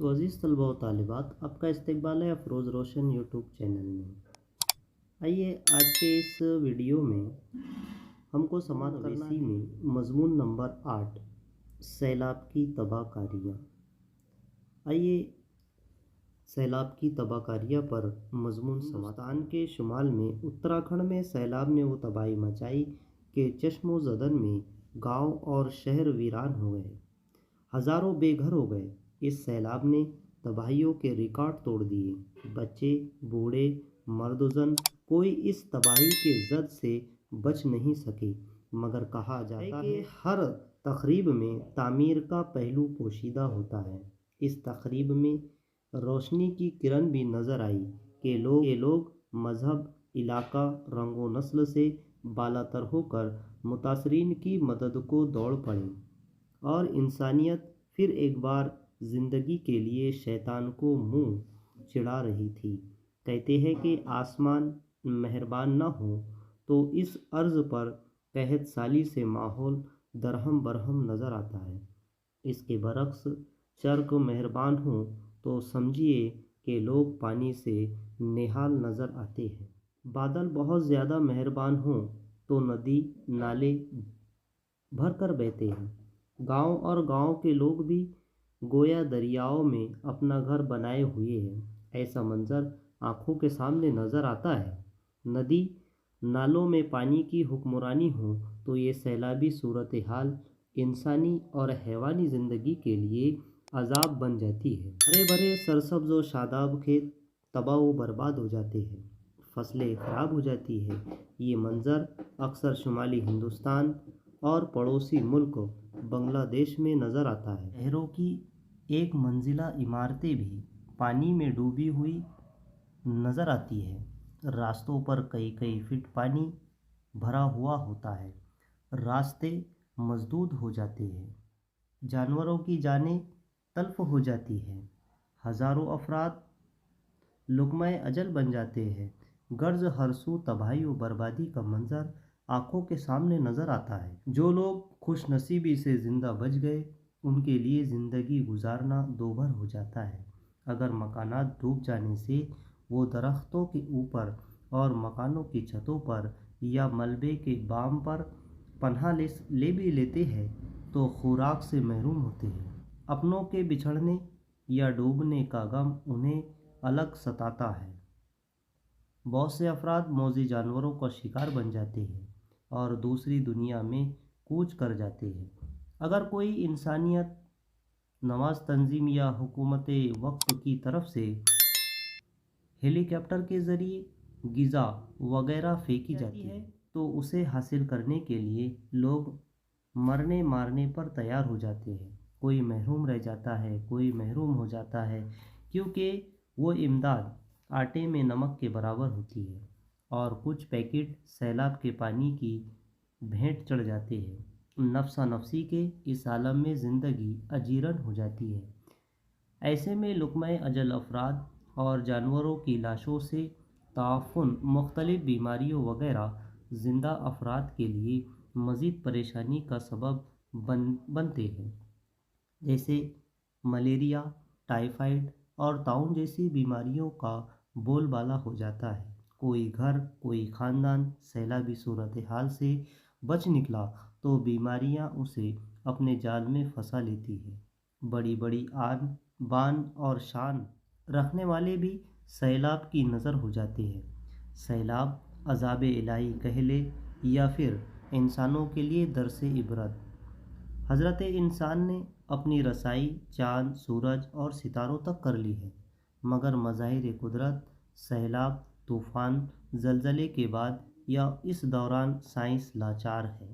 तो अज़ीज़ तलबा व तालिबात, आपका इस्तकबाल है अफरोज़ रोशन यूट्यूब चैनल में। आइए आज के इस वीडियो में हमको समाअत करना है में मज़मून नंबर 8 सैलाब की तबाहकारियाँ। आइए सैलाब की तबाहकारियाँ पर मज़मून हिंदुस्तान के शुमाल में उत्तराखंड में सैलाब ने वो तबाही मचाई कि चश्मो ज़दन में गांव और शहर वीरान हो गए, हज़ारों बेघर हो गए। इस सैलाब ने तबाहियों के रिकॉर्ड तोड़ दिए। बच्चे, बूढ़े, मर्द-ओ-ज़न कोई इस तबाही के जद से बच नहीं सके। मगर कहा जाता है कि हर तक़रीब में तामीर का पहलू पोशीदा होता है। इस तक़रीब में रोशनी की किरण भी नज़र आई कि लोग मज़हब, इलाका, रंगो नस्ल से बालातर होकर मुतासरीन की मदद को दौड़ पड़े और इंसानियत फिर एक बार ज़िंदगी के लिए शैतान को मुंह चिढ़ा रही थी। कहते हैं कि आसमान मेहरबान न हो तो इस अर्ज़ पर कहत साली से माहौल दरहम बरहम नज़र आता है। इसके बरक्स चर्क मेहरबान हो तो समझिए कि लोग पानी से नेहाल नज़र आते हैं। बादल बहुत ज़्यादा मेहरबान हो तो नदी नाले भर कर बहते हैं। गांव और गांव के लोग भी गोया दरियाओं में अपना घर बनाए हुए हैं। ऐसा मंजर आँखों के सामने नज़र आता है। नदी नालों में पानी की हुक्मरानी हो तो ये सैलाबी सूरत हाल इंसानी और हैवानी ज़िंदगी के लिए अजाब बन जाती है। हरे भरे सरसब्ज़ व शादाब खेत तबाह व बर्बाद हो जाते हैं, फसलें ख़राब हो जाती है। ये मंज़र अक्सर शुमाली हिंदुस्तान और पड़ोसी मुल्क बांग्लादेश में नज़र आता है। शहरों की एक मंजिला इमारतें भी पानी में डूबी हुई नज़र आती है। रास्तों पर कई कई फीट पानी भरा हुआ होता है। रास्ते मसदूद हो जाते हैं। जानवरों की जानें तल्फ हो जाती हैं। हज़ारों अफराद लुक़्मा-ए अजल बन जाते हैं। गर्ज हरसू तबाही व बर्बादी का मंजर आँखों के सामने नज़र आता है। जो लोग खुशनसीबी से ज़िंदा बच गए उनके लिए ज़िंदगी गुजारना दोभर हो जाता है। अगर मकानात डूब जाने से वो दरख्तों के ऊपर और मकानों की छतों पर या मलबे के बाम पर पनाह ले भी लेते हैं तो खुराक से महरूम होते हैं। अपनों के बिछड़ने या डूबने का गम उन्हें अलग सताता है। बहुत से अफराद मौजी जानवरों का शिकार बन जाते हैं और दूसरी दुनिया में कूच कर जाते हैं। अगर कोई इंसानियत नवाज तंजीम या हुकूमत वक्त की तरफ से हेलीकॉप्टर के ज़रिए ग़िज़ा वगैरह फेंकी जाती है तो उसे हासिल करने के लिए लोग मरने मारने पर तैयार हो जाते हैं। कोई महरूम रह जाता है, कोई महरूम हो जाता है, क्योंकि वो इमदाद आटे में नमक के बराबर होती है और कुछ पैकेट सैलाब के पानी की भेंट चढ़ जाते हैं। नफ्सा नफसी के इस आलम में ज़िंदगी अजीरन हो जाती है। ऐसे में लुक़्मा-ए अजल अफराद और जानवरों की लाशों से ताफ़ुन, मुख्तलिफ़ बीमारियों वगैरह ज़िंदा अफराद के लिए मज़ीद परेशानी का सबब बनते हैं, जैसे मलेरिया, टाइफाइड और ताउन जैसी बीमारियों का बोलबाला हो जाता है। कोई घर, कोई ख़ानदान सैलाबी सूरत हाल से बच निकला तो बीमारियां उसे अपने जाल में फंसा लेती है। बड़ी बड़ी आन बान और शान रखने वाले भी सैलाब की नज़र हो जाते हैं। सैलाब अज़ाब इलाही कह ले या फिर इंसानों के लिए दरसे इबरत। हज़रत इंसान ने अपनी रसाई चाँद, सूरज और सितारों तक कर ली है, मगर मज़ाहिर कुदरत सैलाब, तूफ़ान, ज़लज़ले के बाद या इस दौरान साइंस लाचार है।